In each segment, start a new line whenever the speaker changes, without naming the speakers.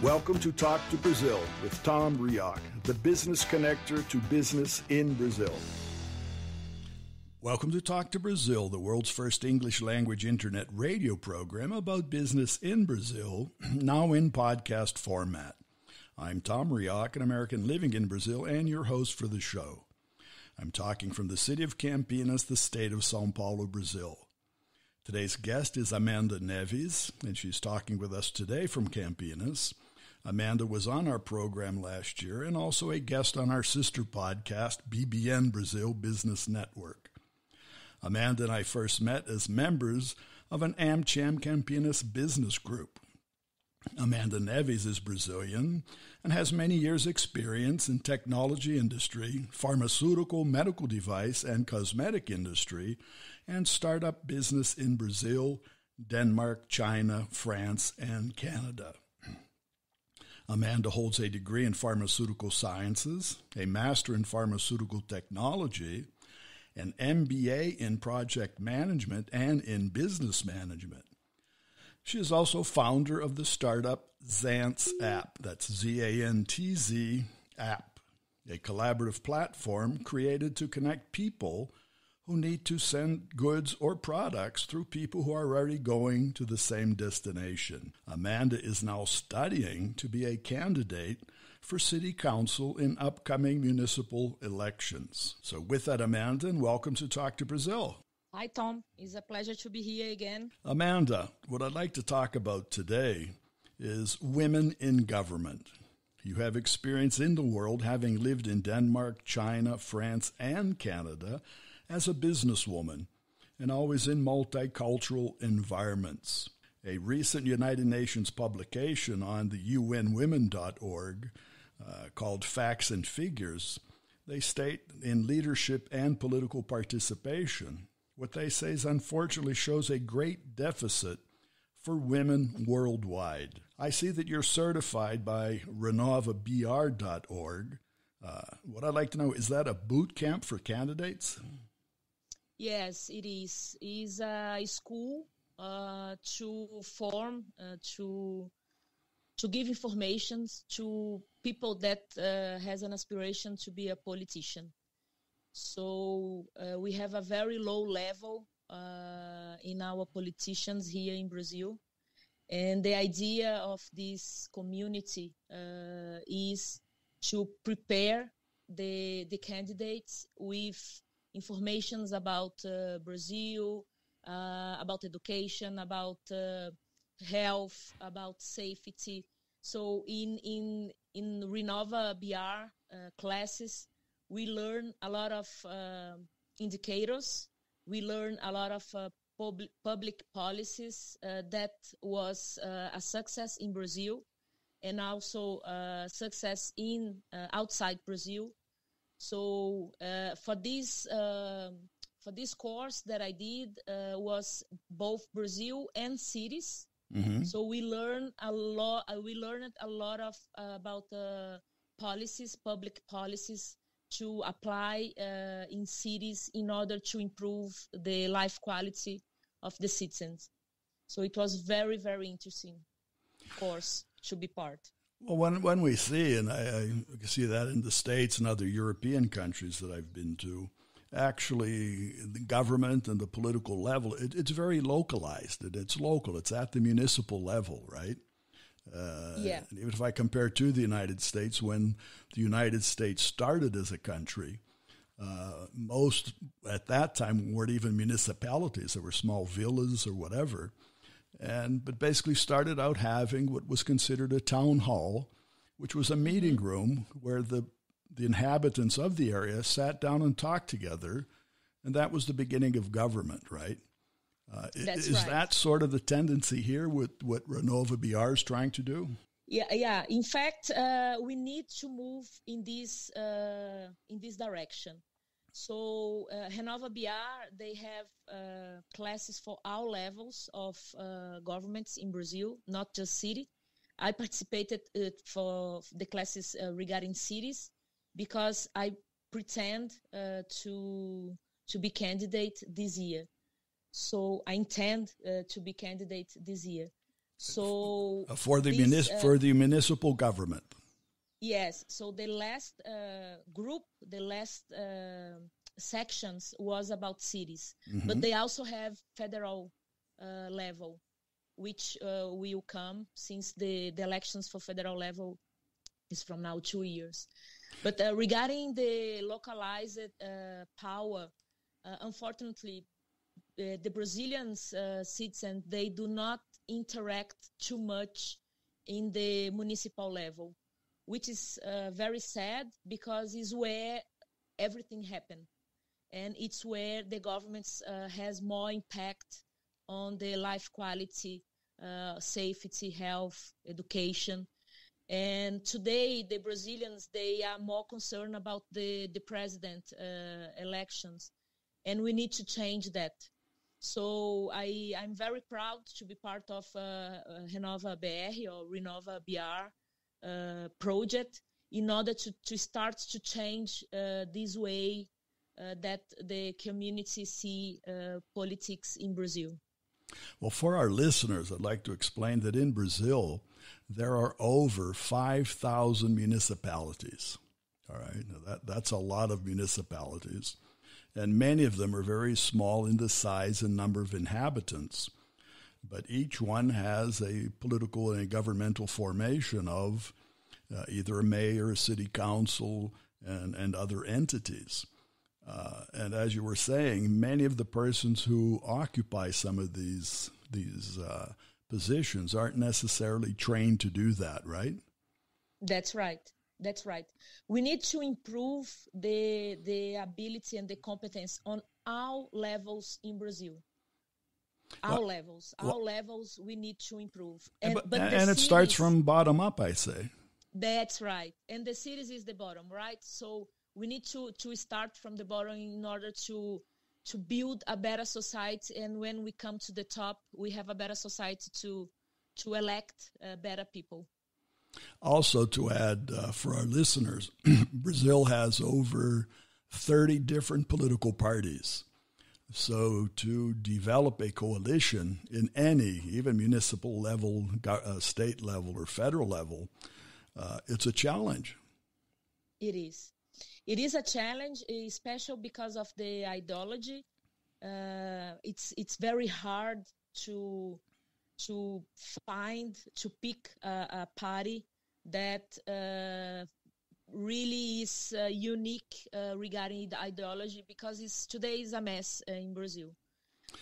Welcome to Talk to Brazil with Tom Rioch, the business connector to business in Brazil. Welcome to Talk to Brazil, the world's first English language internet radio program about business in Brazil, now in podcast format. I'm Tom Rioch, an American living in Brazil and your host for the show. I'm talking from the city of Campinas, the state of São Paulo, Brazil. Today's guest is Amanda Neves, and she's talking with us today from Campinas. Amanda was on our program last year and also a guest on our sister podcast, BBN Brazil Business Network. Amanda and I first met as members of an AmCham Campinas business group. Amanda Neves is Brazilian and has many years' experience in technology industry, pharmaceutical, medical device, and cosmetic industry, and startup business in Brazil, Denmark, China, France, and Canada. Amanda holds a degree in pharmaceutical sciences, a master in pharmaceutical technology, an MBA in project management and in business management. She is also founder of the startup Zantz app, that's Z-A-N-T-Z app, a collaborative platform created to connect people who need to send goods or products through people who are already going to the same destination. Amanda is now studying to be a candidate for city council in upcoming municipal elections. So with that, Amanda, and welcome to Talk to Brazil.
Hi, Tom. It's a pleasure to be here again.
Amanda, what I'd like to talk about today is women in government. You have experience in the world, having lived in Denmark, China, France, and Canada as a businesswoman, and always in multicultural environments. A recent United Nations publication on the unwomen.org called Facts and Figures, they state in leadership and political participation, what they say is unfortunately shows a great deficit for women worldwide. I see that you're certified by renovabr.org. What I'd like to know, is that a boot camp for candidates?
Yes, it is. It's a school to form, to give information to people that has an aspiration to be a politician. So we have a very low level in our politicians here in Brazil. And the idea of this community is to prepare the candidates with informations about Brazil, about education, about health, about safety. So in Renova BR classes, we learn a lot of indicators. We learn a lot of public policies that was a success in Brazil and also success in outside Brazil. So for this course that I did was both Brazil and cities. Mm-hmm. So we learned a lot. We learned a lot of about policies, public policies, to apply in cities in order to improve the life quality of the citizens. So it was very, very interesting course to be part.
Well, when we see, and I see that in the States and other European countries that I've been to, actually the government and the political level, it's very localized. It's local. It's at the municipal level, right?
Yeah.
Even if I compare to the United States, when the United States started as a country, most at that time weren't even municipalities. There were small villas or whatever. But basically started out having what was considered a town hall, which was a meeting room where the inhabitants of the area sat down and talked together. And that was the beginning of government, right? Is
right.
That sort of the tendency here with what Renova BR is trying to do?
Yeah. In fact, we need to move in this direction. So Renova BR, they have classes for all levels of governments in Brazil, not just city. I participated for the classes regarding cities because I pretend to be candidate this year. So I intend to be candidate this year. So
for the municipal government.
Yes. So the last group, the last sections was about cities, but they also have federal level, which will come since the elections for federal level is from now 2 years. But regarding the localized power, unfortunately, the Brazilian citizens, they do not interact too much in the municipal level, which is very sad because it's where everything happened. And it's where the government has more impact on the life quality, safety, health, education. And today, the Brazilians, they are more concerned about the president elections, and we need to change that. So I'm very proud to be part of Renova BR or Renova BR project in order to start to change this way that the community see politics in Brazil.
Well, for our listeners, I'd like to explain that in Brazil, there are over 5,000 municipalities. All right, now that's a lot of municipalities. And many of them are very small in the size and number of inhabitants. But each one has a political and a governmental formation of either a mayor, a city council, and other entities. And as you were saying, many of the persons who occupy some of these positions aren't necessarily trained to do that, right?
That's right. That's right. We need to improve the ability and the competence on all levels in Brazil. All levels we need to improve. And
it starts from bottom up, I say.
That's right. And the cities is the bottom, right? So we need to start from the bottom in order to build a better society. And when we come to the top, we have a better society to elect better people.
Also, to add for our listeners, Brazil has over 30 different political parties. So to develop a coalition in any, even municipal level, state level, or federal level, it's a challenge.
It is. It is a challenge, especially because of the ideology. It's very hard to pick a party that really is unique regarding the ideology, because today is a mess in Brazil.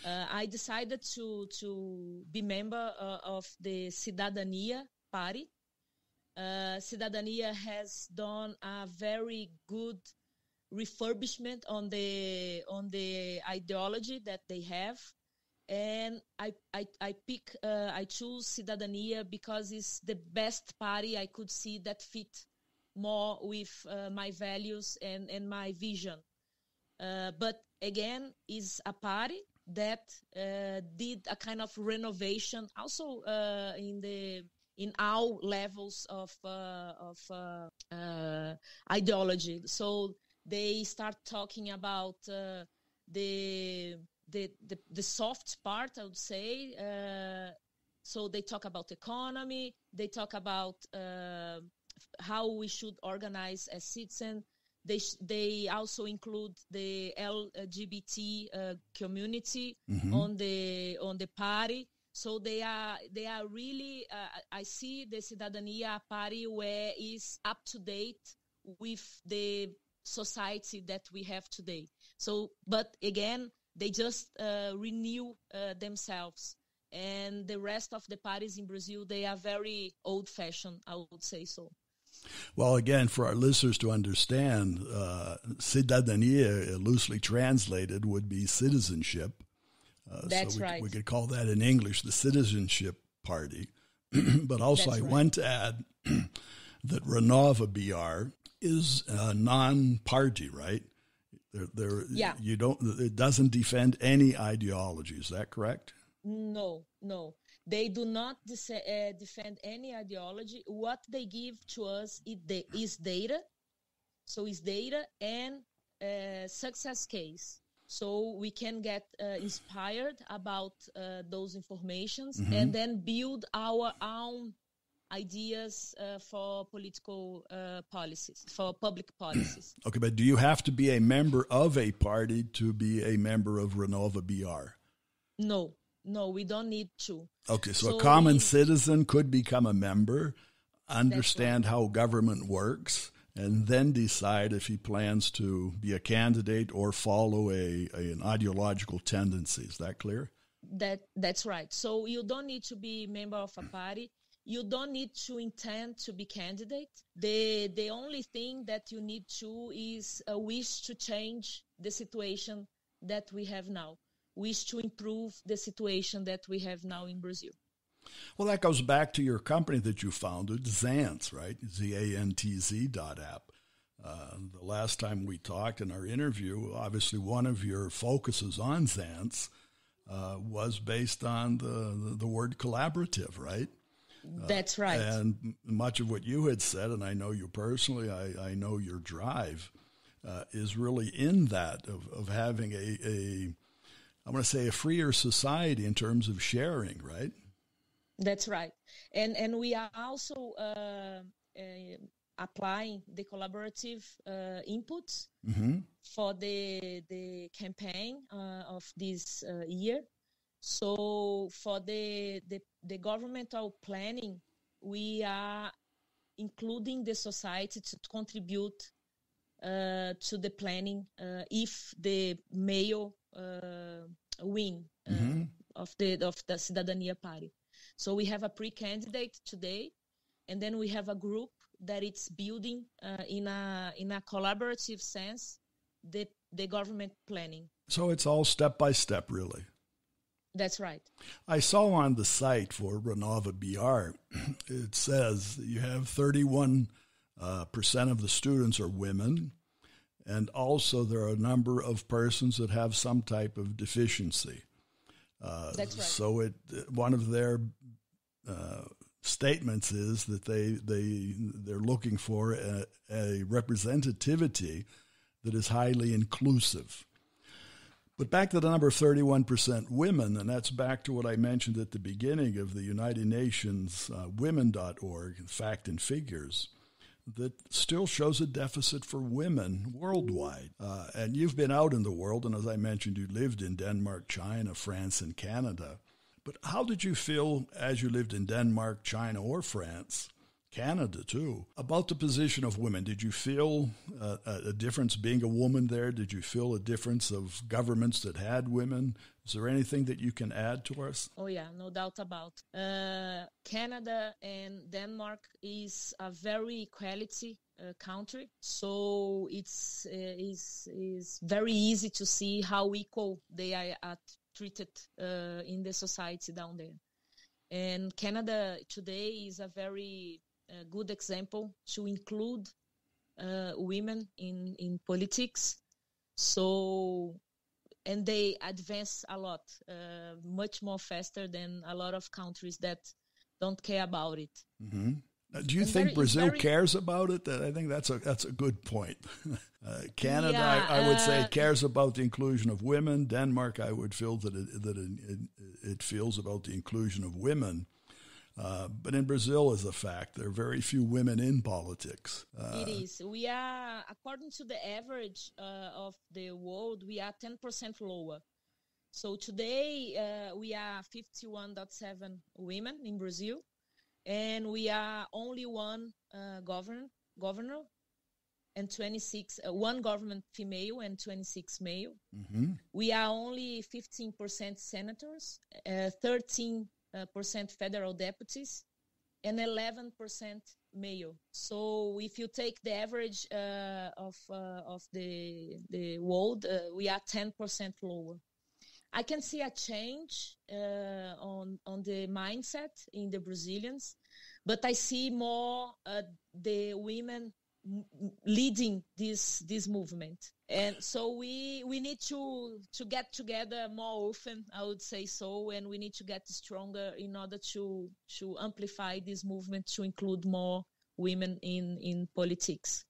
I decided to be member of the Cidadania party. Cidadania has done a very good refurbishment on the ideology that they have. And I choose Cidadania because it's the best party I could see that fit more with my values and my vision. But again, is a party that did a kind of renovation also in all levels of ideology. So they start talking about the soft part, I would say. So they talk about economy. They talk about how we should organize as citizens. They also include the LGBT community on the party. So they are really. I see the Cidadania party where is up to date with the society that we have today. So, but again, they just renew themselves. And the rest of the parties in Brazil, they are very old-fashioned, I would say so.
Well, again, for our listeners to understand, Cidadania, loosely translated, would be citizenship.
That's right.
We could call that in English the Citizenship Party. But also I want to add that Renova BR is a non-party, right?
Yeah.
It doesn't defend any ideology. Is that correct?
No. They do not defend any ideology. What they give to us is data. So it's data and success case. so we can get inspired about those informations and then build our own ideas for political policies, for public policies.
Okay, but do you have to be a member of a party to be a member of Renova BR?
No, we don't need to.
Okay, so a common citizen could become a member, understand how government works, and then decide if he plans to be a candidate or follow an ideological tendency. Is that clear?
That's right. So you don't need to be a member of a party. You don't need to intend to be candidate. The only thing that you need to is a wish to change the situation that we have now, wish to improve the situation that we have now in Brazil.
Well, that goes back to your company that you founded, Zantz, right? ZANTZ.app. The last time we talked in our interview, obviously one of your focuses on Zantz was based on the word collaborative, right?
That's right.
And much of what you had said, and I know you personally, I know your drive, is really in that of having I want to say a freer society in terms of sharing, right?
That's right. And we are also applying the collaborative inputs for the campaign of this year. So for the governmental planning, we are including the society to contribute to the planning if the male win of the Cidadania Party. So we have a pre-candidate today, and then we have a group that it's building in a collaborative sense the government planning.
So it's all step by step, really.
That's right.
I saw on the site for Renova BR, it says you have 31% of the students are women, and also there are a number of persons that have some type of deficiency.
That's right.
So one of their statements is that they're looking for a representativity that is highly inclusive. But back to the number of 31% women, and that's back to what I mentioned at the beginning of the United Nations women.org, Fact and Figures, that still shows a deficit for women worldwide. And you've been out in the world, and as I mentioned, you lived in Denmark, China, France, and Canada. But how did you feel as you lived in Denmark, China, or France, Canada too, about the position of women? Did you feel a difference being a woman there? Did you feel a difference of governments that had women? Is there anything that you can add to us?
Oh yeah, no doubt about. Canada and Denmark is a very equality country, so it's very easy to see how equal they are treated in the society down there. And Canada today is a very good example to include women in politics. So, and they advance a lot, much more faster than a lot of countries that don't care about it.
Mm-hmm. Do you think Brazil cares about it? I think that's a good point. Canada, yeah, I would say, cares about the inclusion of women. Denmark, I would feel that it feels about the inclusion of women. But in Brazil, as a fact, there are very few women in politics.
It is. We are, according to the average of the world, we are 10% lower. So today, we are 51.7 women in Brazil. And we are only one governor and 26, one government female and 26 male. Mm-hmm. We are only 15% senators, 13% federal deputies, and 11% male. So if you take the average of the world, we are 10% lower. I can see a change on the mindset in the Brazilians, but I see more the women leading this movement. And so we need to get together more often, I would say so, and we need to get stronger in order to amplify this movement to include more women in politics.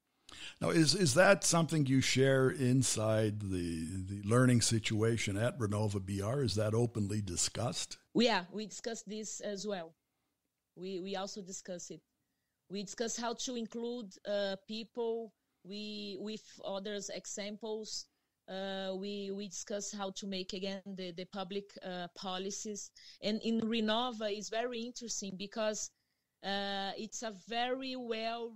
Now, is that something you share inside the learning situation at Renova BR? Is that openly discussed?
Yeah, we discuss this as well. We also discuss it. We discuss how to include people. With others examples. We discuss how to make again the public policies. And in Renova is very interesting because it's a very well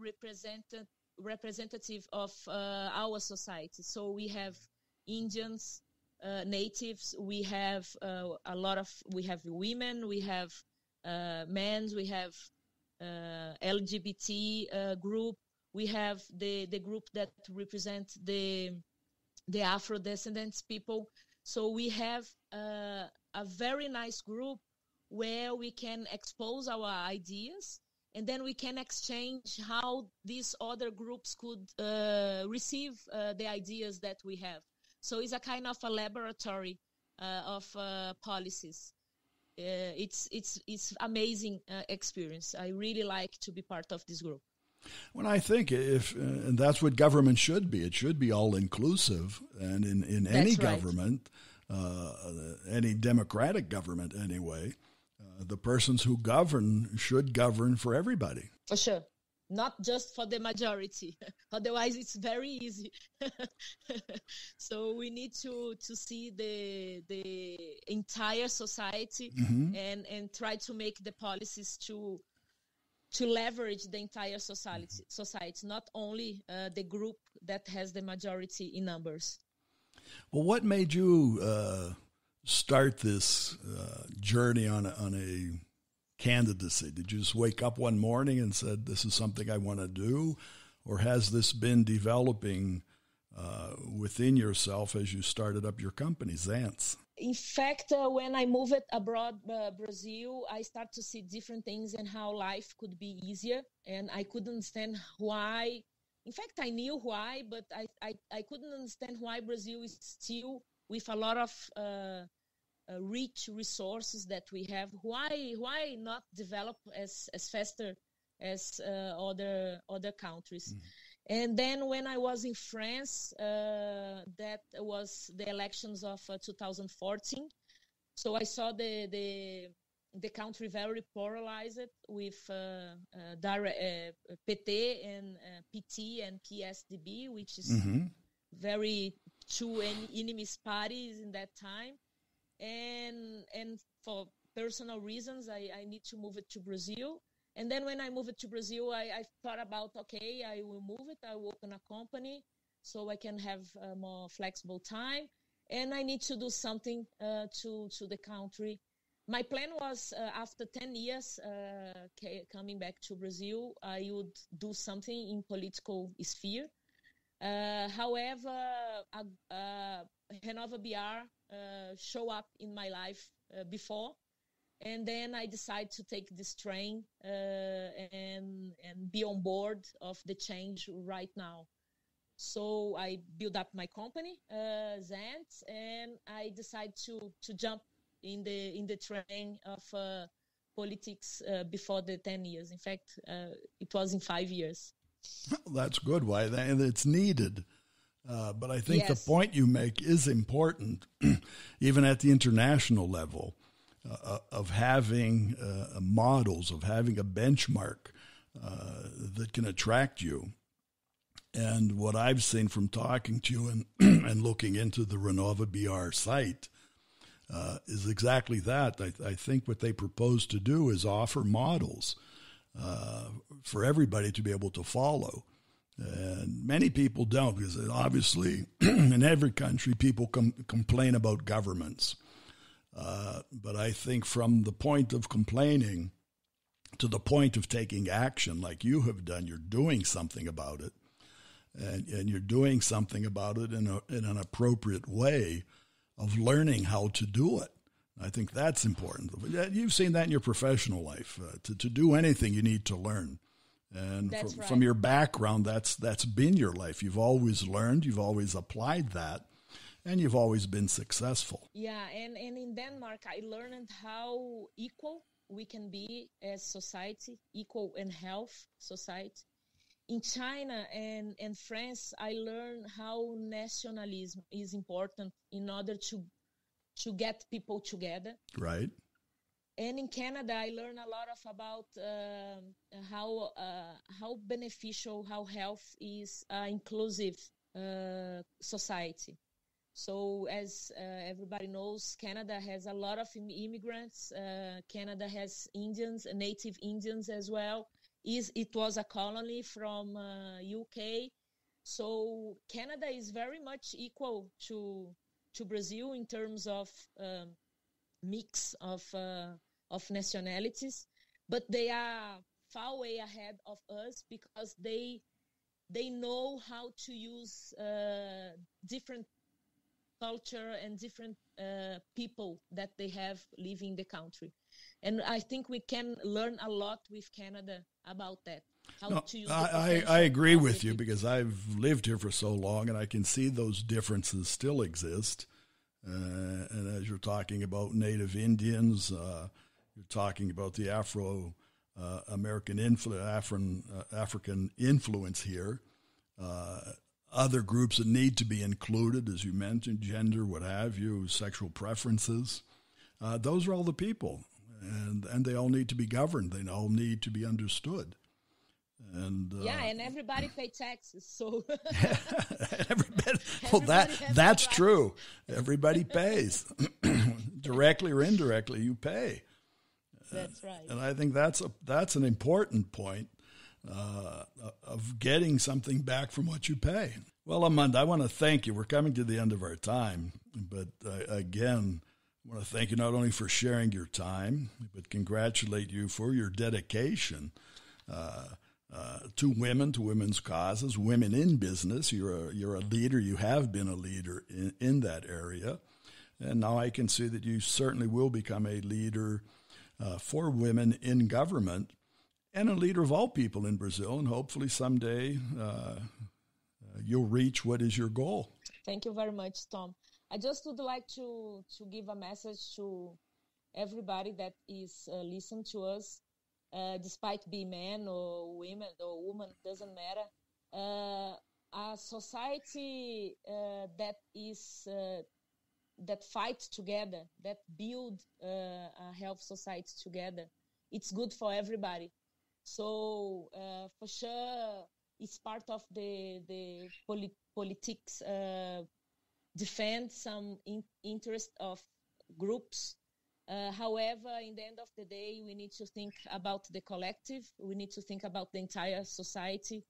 representative of our society. So we have Indians, natives. We have we have women. We have men. We have LGBT group. We have the group that represent the Afro descendants people. So we have a very nice group where we can expose our ideas, and then we can exchange how these other groups could receive the ideas that we have. So it's a kind of a laboratory of policies. It's amazing experience. I really like to be part of this group.
When I think and that's what government should be. It should be all inclusive, and in any government, any democratic government anyway, the persons who govern should govern for everybody.
For sure. Not just for the majority. Otherwise, it's very easy. So we need to see the entire society and try to make the policies to leverage the entire society, not only the group that has the majority in numbers.
Well, what made you start this journey on a candidacy? Did you just wake up one morning and said, this is something I want to do? Or has this been developing within yourself as you started up your company, Zantz?
In fact, when I moved abroad, Brazil, I started to see different things and how life could be easier. And I couldn't understand why. In fact, I knew why, but I couldn't understand why Brazil is still with a lot of rich resources that we have. Why not develop as faster as other countries? And then when I was in France, that was the elections of 2014. So I saw the country very polarized with PT and PT and PSDB, which is very two enemies parties in that time. And for personal reasons, I need to move it to Brazil. And then when I moved to Brazil, I thought about, okay, I will move it. I will open a company so I can have more flexible time. And I need to do something to the country. My plan was after 10 years coming back to Brazil, I would do something in political sphere. However, Renova BR show up in my life before. And then I decided to take this train and be on board of the change right now. So I built up my company, Zantz, and I decided to jump in the train of politics before the 10 years. In fact, it was in 5 years.
Well, that's good. Why? And it's needed. But I think the point you make is important, even at the international level. Of having models, of having a benchmark that can attract you. And what I've seen from talking to you and looking into the Renova BR site is exactly that. I think what they propose to do is offer models for everybody to be able to follow. And many people don't, because obviously in every country people complain about governments. But I think from the point of complaining to the point of taking action like you have done, you're doing something about it. And you're doing something about it in an appropriate way of learning how to do it. I think that's important. You've seen that in your professional life. To do anything, you need to learn. And from your background, that's been your life. You've always learned. You've always applied that. And you've always been successful.
Yeah, and in Denmark, I learned how equal we can be as society, equal in health society. in China and France, I learned how nationalism is important in order to get people together.
Right.
And in Canada, I learned a lot about how beneficial, how health is inclusive society. So as everybody knows, Canada has a lot of immigrants. Canada has Indians, native Indians as well. It was a colony from UK. So Canada is very much equal to Brazil in terms of mix of nationalities, but they are far way ahead of us because they know how to use different culture and different people that they have living in the country. And I think we can learn a lot with Canada about that. To use
I agree with you because I've lived here for so long and I can see those differences still exist. And as you're talking about Native Indians, you're talking about the Afro-American African influence here. Other groups that need to be included, as you mentioned, gender, what have you, sexual preferences. Those are all the people, and they all need to be governed. They all need to be understood. And
and everybody pay taxes. So
that's true. Everybody pays, directly or indirectly. You pay.
That's right.
And I think that's an important point. Of getting something back from what you pay. Well, Amanda, I want to thank you. We're coming to the end of our time, but again, I want to thank you not only for sharing your time, but congratulate you for your dedication to women, to women's causes, women in business. You're a leader. You have been a leader in that area, and now I can see that you certainly will become a leader for women in government. And a leader of all people in Brazil, and hopefully someday you'll reach what is your goal.
Thank you very much, Tom. I just would like to give a message to everybody that is listening to us, despite being men or women, doesn't matter. A society that fights together, that build a health society together, it's good for everybody. So for sure, it's part of the politics defend some interest of groups. However, in the end of the day, we need to think about the collective. We need to think about the entire society,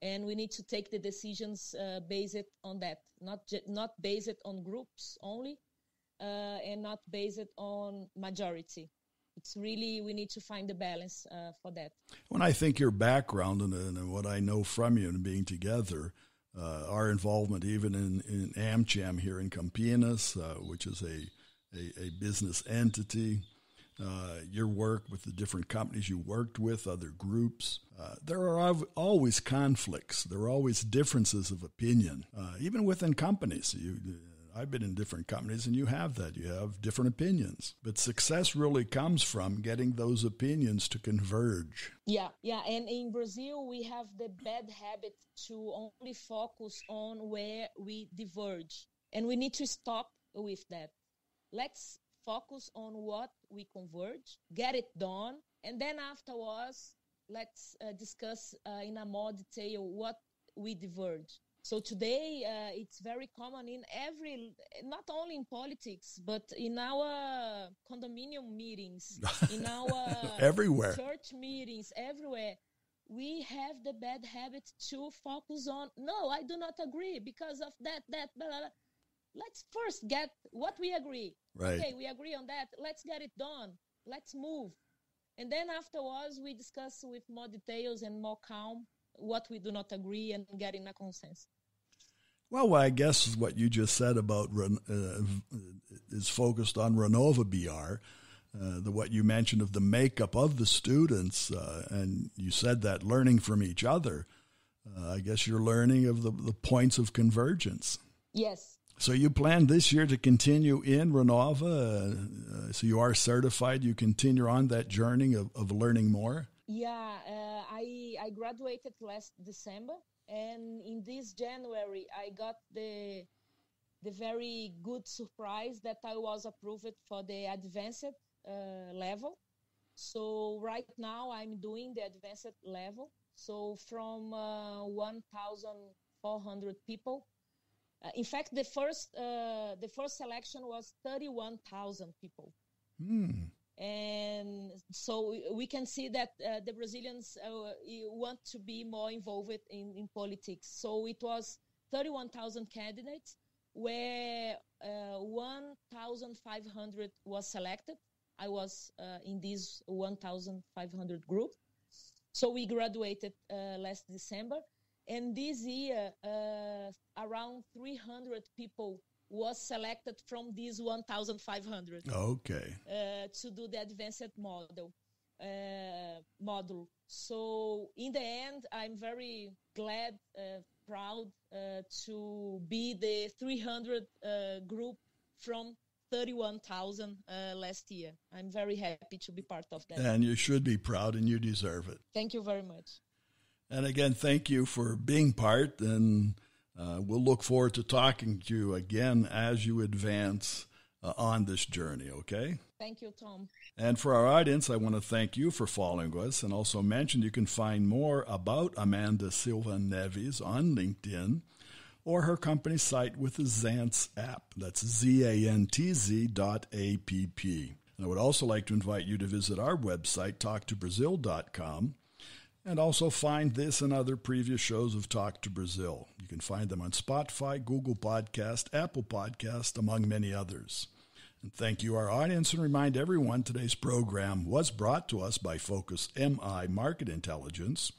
and we need to take the decisions based on that, not based on groups only, and not based on majority. It's really, we need to find the balance for that.
When I think your background and what I know from you and being together, our involvement even in AmCham here in Campinas, which is a business entity, your work with the different companies you worked with, other groups, there are always conflicts. There are always differences of opinion, even within companies. I've been in different companies, and you have that. You have different opinions. But success really comes from getting those opinions to converge.
Yeah. And in Brazil, we have the bad habit to only focus on where we diverge. And we need to stop with that. Let's focus on what we converge, get it done, and then afterwards, let's discuss in a more detail what we diverge. So today, it's very common in not only in politics, but in our condominium meetings, in our
everywhere,
church meetings, everywhere. We have the bad habit to focus on, no, I do not agree because of that, blah, blah, blah. Let's first get what we agree.
Right.
Okay, we agree on that. Let's get it done. Let's move. And then afterwards, we discuss with more details and more calm what we do not agree and get in a consensus.
Well, I guess what you just said about is focused on Renova BR, what you mentioned of the makeup of the students, and you said that learning from each other. I guess you're learning of the points of convergence.
Yes.
So you plan this year to continue in Renova, so you are certified. You continue on that journey of learning more?
Yeah, I graduated last December, and in this January I got the very good surprise that I was approved for the advanced level. So right now I'm doing the advanced level. So from 1,400 people. In fact, the first selection was 31,000 people. And so we can see that the Brazilians want to be more involved in politics. So it was 31,000 candidates, where 1,500 was selected. I was in this 1,500 group. So we graduated last December. And this year, around 300 people was selected from these 1,500.
Okay.
To do the advanced module. So in the end, I'm very glad, proud to be the 300 group from 31,000 last year. I'm very happy to be part of that.
And you should be proud, and you deserve it.
Thank you very much.
And again, thank you for being part, and we'll look forward to talking to you again as you advance on this journey, okay?
Thank you, Tom.
And for our audience, I want to thank you for following us, and also mention you can find more about Amanda Silva Neves on LinkedIn or her company site with the Zantz app. That's ZANTZ.app. And I would also like to invite you to visit our website, talktobrazil.com, and also find this and other previous shows of Talk to Brazil. You can find them on Spotify, Google Podcast, Apple Podcast, among many others. And thank you, our audience, and remind everyone today's program was brought to us by Focus MI Market Intelligence,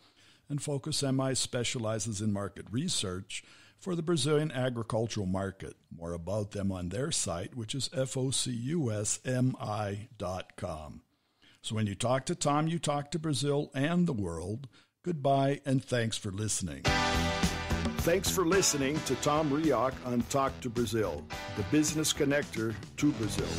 and Focus MI specializes in market research for the Brazilian agricultural market. More about them on their site, which is focusmi.com. So when you talk to Tom, you talk to Brazil and the world. Goodbye, and thanks for listening. Thanks for listening to Tom Rioch on Talk to Brazil, the business connector to Brazil.